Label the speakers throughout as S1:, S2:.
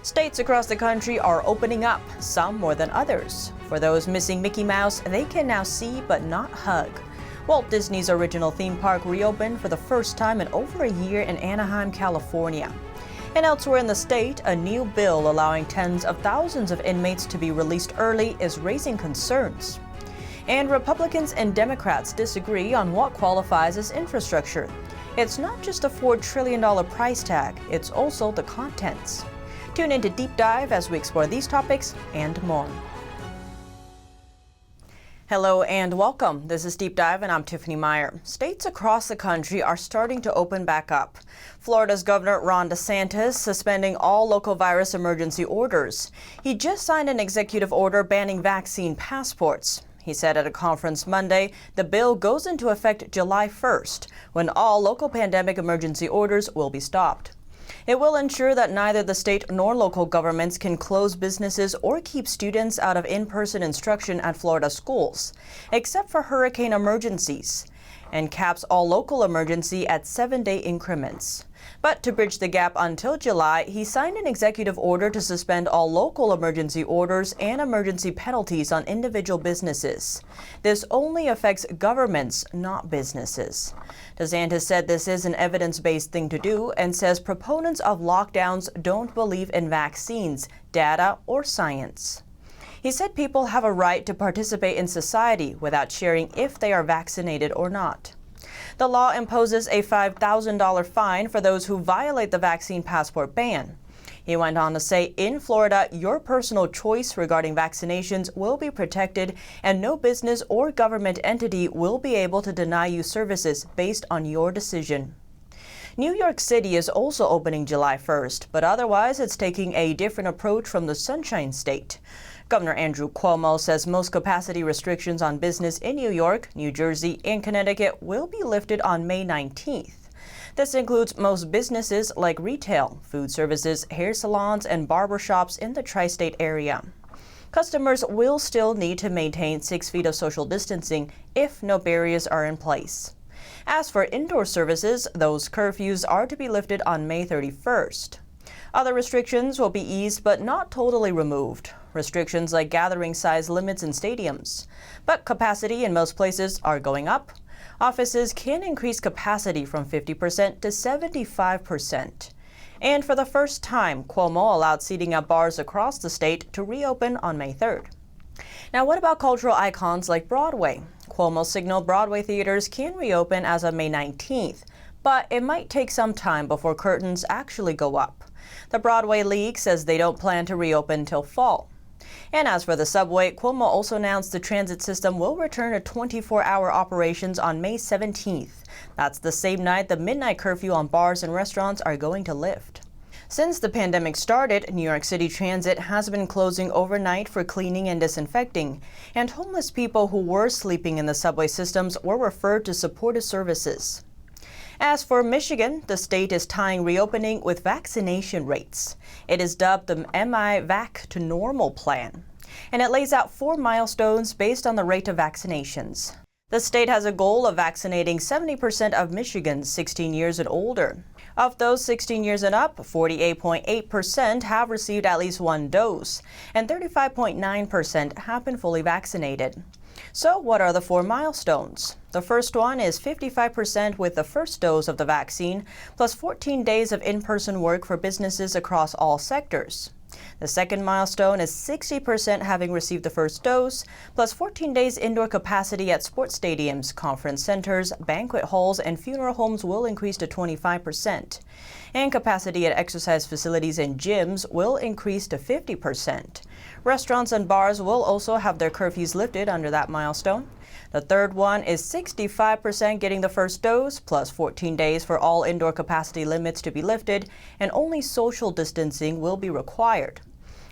S1: States across the country are opening up, some more than others. For those missing Mickey Mouse, they can now see but not hug. Walt Disney's original theme park reopened for the first time in over a year in Anaheim, California. And elsewhere in the state, a new bill allowing tens of thousands of inmates to be released early is raising concerns. And Republicans and Democrats disagree on what qualifies as infrastructure. It's not just a $4 trillion price tag, it's also the contents. Tune in to Deep Dive as we explore these topics and more. Hello and welcome. This is Deep Dive and I'm Tiffany Meier. States across the country are starting to open back up. Florida's Governor Ron DeSantis suspending all local virus emergency orders. He just signed an executive order banning vaccine passports. He said at a conference Monday, the bill goes into effect July 1st, when all local pandemic emergency orders will be stopped. It will ensure that neither the state nor local governments can close businesses or keep students out of in-person instruction at Florida schools, except for hurricane emergencies, and caps all local emergency at 7-day increments. But to bridge the gap until July, he signed an executive order to suspend all local emergency orders and emergency penalties on individual businesses. This only affects governments, not businesses. DeSantis said this is an evidence-based thing to do and says proponents of lockdowns don't believe in vaccines, data, or science. He said people have a right to participate in society without sharing if they are vaccinated or not. The law imposes a $5,000 fine for those who violate the vaccine passport ban. He went on to say, in Florida, your personal choice regarding vaccinations will be protected and no business or government entity will be able to deny you services based on your decision. New York City is also opening July 1st, but otherwise it's taking a different approach from the Sunshine State. Governor Andrew Cuomo says most capacity restrictions on business in New York, New Jersey, and Connecticut will be lifted on May 19th. This includes most businesses like retail, food services, hair salons, and barbershops in the tri-state area. Customers will still need to maintain 6 feet of social distancing if no barriers are in place. As for indoor services, those curfews are to be lifted on May 31st. Other restrictions will be eased but not totally removed. Restrictions like gathering size limits in stadiums. But capacity in most places are going up. Offices can increase capacity from 50% to 75%. And for the first time, Cuomo allowed seating at bars across the state to reopen on May 3rd. Now, what about cultural icons like Broadway? Cuomo signaled Broadway theaters can reopen as of May 19th, but it might take some time before curtains actually go up. The Broadway League says they don't plan to reopen until fall. And as for the subway, Cuomo also announced the transit system will return to 24-hour operations on May 17th. That's the same night the midnight curfew on bars and restaurants are going to lift. Since the pandemic started, New York City Transit has been closing overnight for cleaning and disinfecting, and homeless people who were sleeping in the subway systems were referred to supportive services. As for Michigan, the state is tying reopening with vaccination rates. It is dubbed the MI-Vac to Normal plan, and it lays out 4 milestones based on the rate of vaccinations. The state has a goal of vaccinating 70% of Michigans 16 years and older. Of those 16 years and up, 48.8% have received at least 1 dose, and 35.9% have been fully vaccinated. So what are the 4 milestones? The first one is 55% with the first dose of the vaccine, plus 14 days of in-person work for businesses across all sectors. The second milestone is 60% having received the first dose, plus 14 days indoor capacity at sports stadiums, conference centers, banquet halls, and funeral homes will increase to 25%. And capacity at exercise facilities and gyms will increase to 50%. Restaurants and bars will also have their curfews lifted under that milestone. The third one is 65% getting the first dose, plus 14 days for all indoor capacity limits to be lifted, and only social distancing will be required.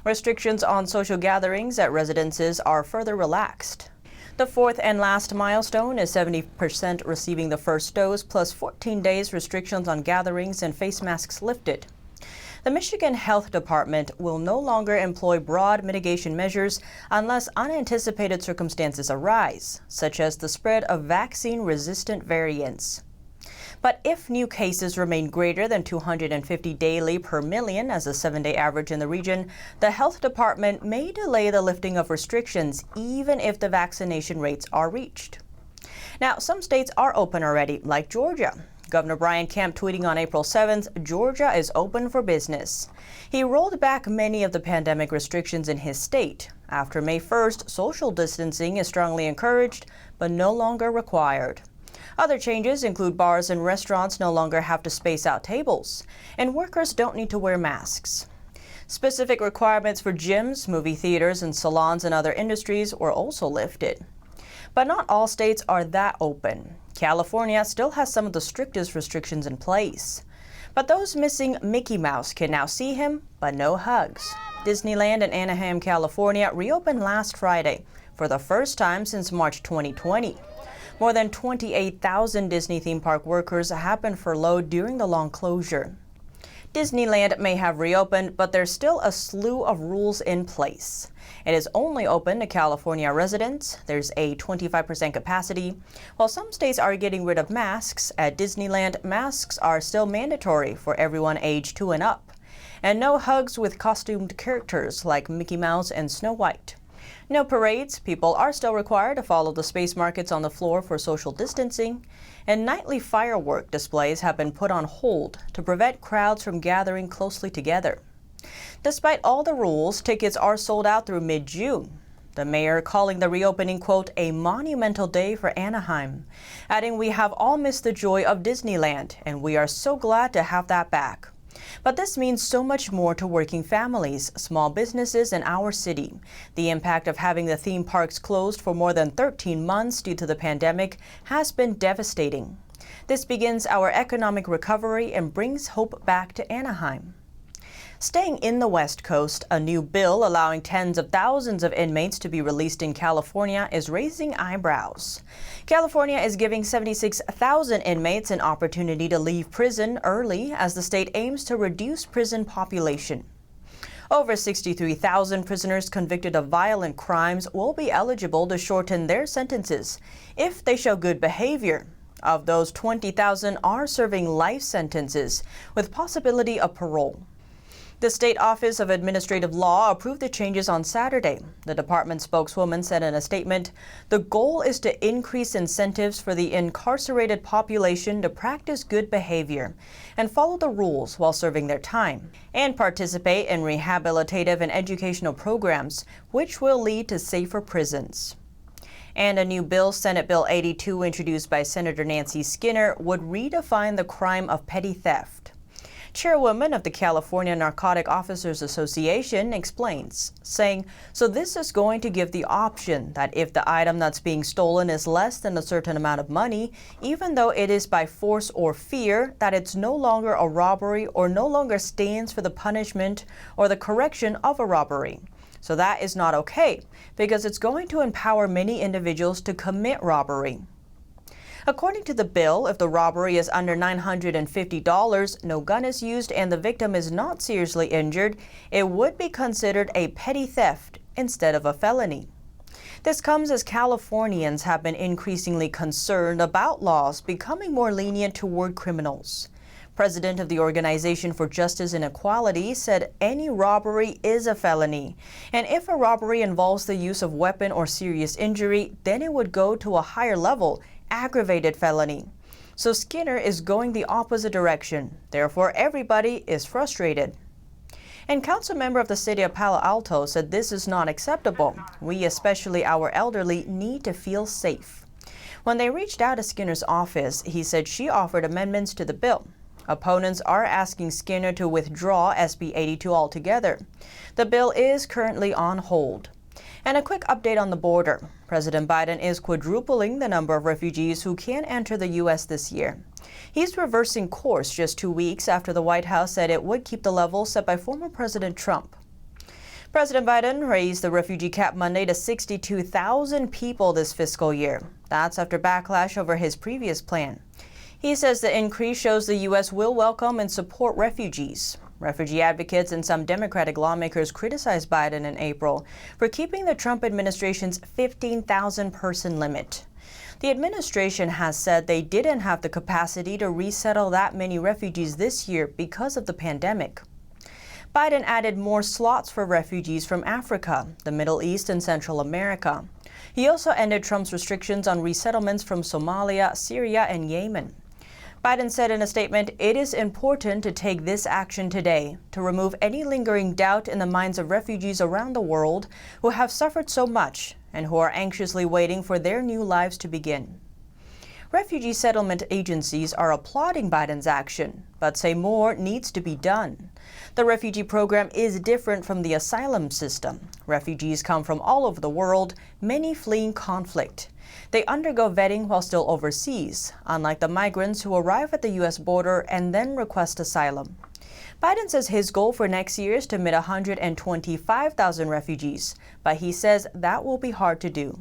S1: Restrictions on social gatherings at residences are further relaxed. The fourth and last milestone is 70% receiving the first dose, plus 14 days restrictions on gatherings and face masks lifted. The Michigan Health Department will no longer employ broad mitigation measures unless unanticipated circumstances arise, such as the spread of vaccine-resistant variants. But if new cases remain greater than 250 daily per million as a 7-day average in the region, the health department may delay the lifting of restrictions even if the vaccination rates are reached. Now, some states are open already, like Georgia. Governor Brian Kemp tweeting on April 7th, Georgia is open for business. He rolled back many of the pandemic restrictions in his state. After May 1st, social distancing is strongly encouraged, but no longer required. Other changes include bars and restaurants no longer have to space out tables, and workers don't need to wear masks. Specific requirements for gyms, movie theaters, and salons and other industries were also lifted. But not all states are that open. California still has some of the strictest restrictions in place. But those missing Mickey Mouse can now see him, but no hugs. Disneyland in Anaheim, California reopened last Friday for the first time since March 2020. More than 28,000 Disney theme park workers have been furloughed during the long closure. Disneyland may have reopened, but there's still a slew of rules in place. It is only open to California residents. There's a 25% capacity. While some states are getting rid of masks, at Disneyland, masks are still mandatory for everyone aged 2 and up. And no hugs with costumed characters like Mickey Mouse and Snow White. No parades. People are still required to follow the space markets on the floor for social distancing. And nightly firework displays have been put on hold to prevent crowds from gathering closely together. Despite all the rules, tickets are sold out through mid-June. The mayor calling the reopening, quote, a monumental day for Anaheim, adding, we have all missed the joy of Disneyland, and we are so glad to have that back. But this means so much more to working families, small businesses, and our city. The impact of having the theme parks closed for more than 13 months due to the pandemic has been devastating. This begins our economic recovery and brings hope back to Anaheim. Staying in the West Coast, a new bill allowing tens of thousands of inmates to be released in California is raising eyebrows. California is giving 76,000 inmates an opportunity to leave prison early as the state aims to reduce prison population. Over 63,000 prisoners convicted of violent crimes will be eligible to shorten their sentences if they show good behavior. Of those, 20,000 are serving life sentences with possibility of parole. The State Office of Administrative Law approved the changes on Saturday. The department spokeswoman said in a statement, the goal is to increase incentives for the incarcerated population to practice good behavior and follow the rules while serving their time, and participate in rehabilitative and educational programs, which will lead to safer prisons. And a new bill, Senate Bill 82, introduced by Senator Nancy Skinner, would redefine the crime of petty theft. Chairwoman of the California Narcotic Officers Association explains, saying, so this is going to give the option that if the item that's being stolen is less than a certain amount of money, even though it is by force or fear, that it's no longer a robbery or no longer stands for the punishment or the correction of a robbery. So that is not okay, because it's going to empower many individuals to commit robbery. According to the bill, if the robbery is under $950, no gun is used, and the victim is not seriously injured, it would be considered a petty theft instead of a felony. This comes as Californians have been increasingly concerned about laws becoming more lenient toward criminals. President of the Organization for Justice and Equality said any robbery is a felony, and if a robbery involves the use of weapon or serious injury, then it would go to a higher level, aggravated felony. So Skinner is going the opposite direction. Therefore, everybody is frustrated. And council member of the city of Palo Alto said this is not acceptable. We, especially our elderly, need to feel safe. When they reached out to Skinner's office, he said she offered amendments to the bill. Opponents are asking Skinner to withdraw SB 82 altogether. The bill is currently on hold. And a quick update on the border. President Biden is quadrupling the number of refugees who can enter the U.S. this year. He's reversing course just 2 weeks after the White House said it would keep the level set by former President Trump. President Biden raised the refugee cap Monday to 62,000 people this fiscal year. That's after backlash over his previous plan. He says the increase shows the U.S. will welcome and support refugees. Refugee advocates and some Democratic lawmakers criticized Biden in April for keeping the Trump administration's 15,000-person limit. The administration has said they didn't have the capacity to resettle that many refugees this year because of the pandemic. Biden added more slots for refugees from Africa, the Middle East, and Central America. He also ended Trump's restrictions on resettlements from Somalia, Syria, and Yemen. Biden said in a statement, "It is important to take this action today to remove any lingering doubt in the minds of refugees around the world who have suffered so much and who are anxiously waiting for their new lives to begin." Refugee settlement agencies are applauding Biden's action, but say more needs to be done. The refugee program is different from the asylum system. Refugees come from all over the world, many fleeing conflict. They undergo vetting while still overseas, unlike the migrants who arrive at the U.S. border and then request asylum. Biden says his goal for next year is to admit 125,000 refugees, but he says that will be hard to do.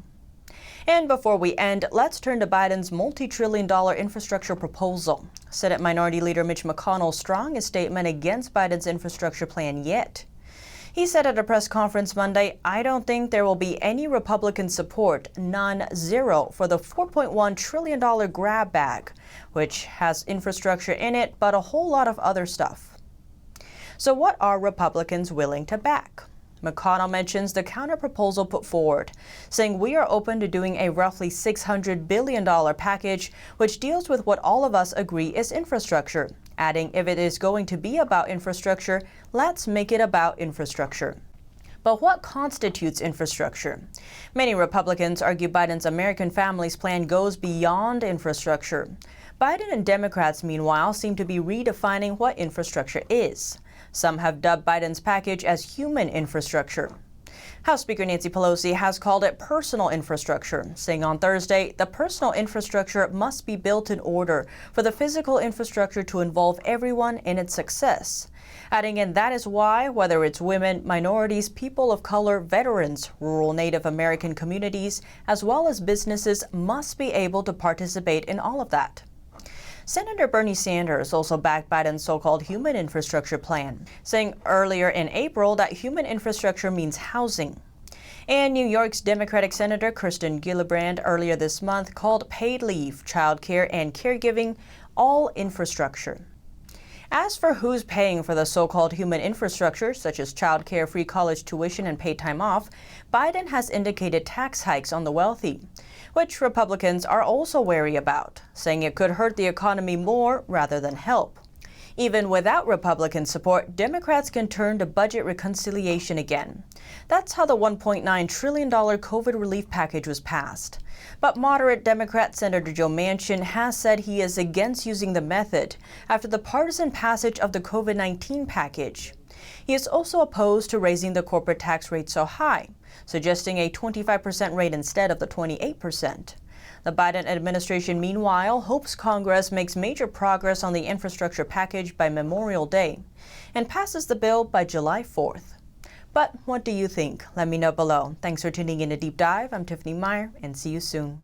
S1: And before we end, let's turn to Biden's multi-trillion-dollar infrastructure proposal. Senate Minority Leader Mitch McConnell strong his statement against Biden's infrastructure plan yet. He said at a press conference Monday, "I don't think there will be any Republican support, none, zero, for the $4.1 trillion grab bag, which has infrastructure in it, but a whole lot of other stuff." So what are Republicans willing to back? McConnell mentions the counter-proposal put forward, saying we are open to doing a roughly $600 billion package, which deals with what all of us agree is infrastructure, adding if it is going to be about infrastructure, let's make it about infrastructure. But what constitutes infrastructure? Many Republicans argue Biden's American Families Plan goes beyond infrastructure. Biden and Democrats, meanwhile, seem to be redefining what infrastructure is. Some have dubbed Biden's package as human infrastructure. House Speaker Nancy Pelosi has called it personal infrastructure, saying on Thursday, the personal infrastructure must be built in order for the physical infrastructure to involve everyone in its success. Adding in that is why, whether it's women, minorities, people of color, veterans, rural Native American communities, as well as businesses must be able to participate in all of that. Senator Bernie Sanders also backed Biden's so-called human infrastructure plan, saying earlier in April that human infrastructure means housing. And New York's Democratic Senator Kirsten Gillibrand earlier this month called paid leave, childcare, and caregiving all infrastructure. As for who's paying for the so-called human infrastructure, such as childcare, free college tuition, and paid time off, Biden has indicated tax hikes on the wealthy, which Republicans are also wary about, saying it could hurt the economy more rather than help. Even without Republican support, Democrats can turn to budget reconciliation again. That's how the $1.9 trillion COVID relief package was passed. But moderate Democrat Senator Joe Manchin has said he is against using the method after the partisan passage of the COVID-19 package. He is also opposed to raising the corporate tax rate so high, suggesting a 25% rate instead of the 28%. The Biden administration, meanwhile, hopes Congress makes major progress on the infrastructure package by Memorial Day and passes the bill by July 4th. But what do you think? Let me know below. Thanks for tuning in to Deep Dive. I'm Tiffany Meier, and see you soon.